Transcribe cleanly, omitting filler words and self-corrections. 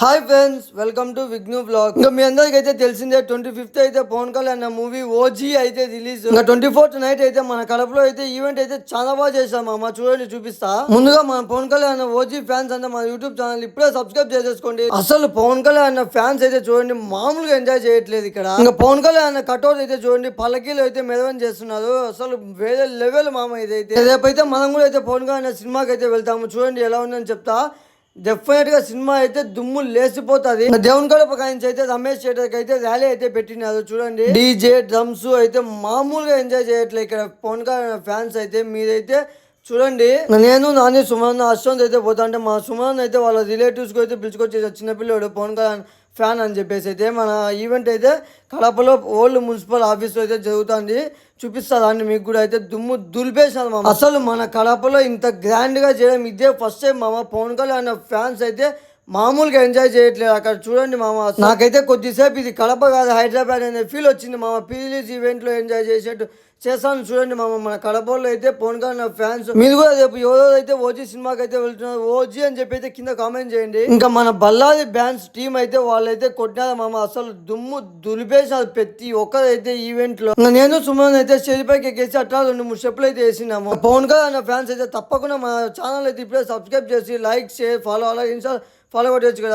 Hi friends, welcome to Vignu blog. ఇంకా మీ అందరికి అయితే తెలిసిందే 25th అయితే పవన్ కళ్యాణ్ అన్న మూవీ ఓజీ అయితే రిలీజ్. ఇంకా 24th నైట్ అయితే మన కడపలో అయితే ఈవెంట్ అయితే చాలా బాగా చేసాం అమ్మ. చూడండి, చూపిస్తా. ముందుగా మన పవన్ కళ్యాణ్ అన్న ఓజీ ఫ్యాన్స్ అంతా మన యూట్యూబ్ ఛానల్ ఇప్పుడే సబ్స్క్రైబ్ చేసేసుకోండి. అసలు పవన్ కళ్యాణ్ అన్న ఫ్యాన్స్ అయితే చూడండి మామూలుగా ఎంజాయ్ చేయట్లేదు ఇక్కడ. ఇంకా పవన్ కళ్యాణ్ అన్న కట్అవుట్ అయితే చూడండి పల్లకీలు అయితే మెరవన్ చేస్తున్నారు. అసలు వేరే లెవెల్ మామ ఇదైతే. రేపైతే మనం కూడా అయితే పవన్ కళ్యాణ్ సినిమాకి అయితే వెళ్తాము. చూడండి ఎలా ఉందని చెప్తా. డెఫినెట్ గా సినిమా అయితే దుమ్ము లేసిపోతుంది. దేవుని గడప కాయించి అయితే రమేష్ థియేటర్ అయితే ర్యాలీ అయితే పెట్టినారు. చూడండి, డీజే డ్రమ్స్ అయితే మామూలుగా ఎంజాయ్ చేయట్లేదు ఇక్కడ పవన్ కళ్యాణ్ ఫ్యాన్స్ అయితే. మీరైతే చూడండి, నేను నాని సుమన్ అశ్వంత్ అయితే పోతా అంటే మా సుమన్ అయితే వాళ్ళ రిలేటివ్స్ కి అయితే పిలుచుకొచ్చేసి చిన్నపిల్లడు పవన్ కళ్యాణ్ ఫ్యాన్ అని చెప్పేసి అయితే మన ఈవెంట్ అయితే కడపలో ఓల్డ్ మున్సిపల్ ఆఫీస్లో అయితే జరుగుతుంది. చూపిస్తా దాన్ని మీకు కూడా. అయితే దుమ్ము దులిపేసాను మామ. అసలు మన కడపలో ఇంత గ్రాండ్గా చేయడం ఇదే ఫస్ట్ టైం మామ. పవన్ కళ్యాణ్ ఫ్యాన్స్ అయితే మామూలుగా ఎంజాయ్ చేయట్లేదు అక్కడ. చూడండి మామ, నాకైతే కొద్దిసేపు ఇది కడప కాదు హైదరాబాద్ అనే ఫీల్ వచ్చింది మామ. ప్రీలీజ్ ఈవెంట్లో ఎంజాయ్ చేసేట్టు చేస్తాను. చూడండి మామ, మన కడపలో అయితే పవన్ కళ్యాణ్ ఫ్యాన్స్. మీరు కూడా రేపు ఎవరైతే ఓజీ సినిమాకి అయితే వెళ్తున్నారు ఓజీ అని చెప్పి అయితే కింద కామెంట్ చేయండి. ఇంకా మన బల్లాది బ్యాండ్స్ టీం అయితే వాళ్ళైతే కొట్టినారు మామ. అసలు దుమ్ము దులిపేసారు ప్రతి ఒక్కరైతే ఈవెంట్ లో. నేను సుమన్ అయితే స్టేజ్ పైకి ఎక్కేసి అట్లా 2-3 స్టెప్లు అయితే వేసినాము. పవన్ కళ్యాణ్ ఫ్యాన్స్ అయితే తప్పకుండా మన ఛానల్ అయితే ఇప్పుడే సబ్స్క్రైబ్ చేసి లైక్ షేర్ ఫాలో అలాగే ఇన్స్టా ఫాలో కొట్టచ్చు కదా.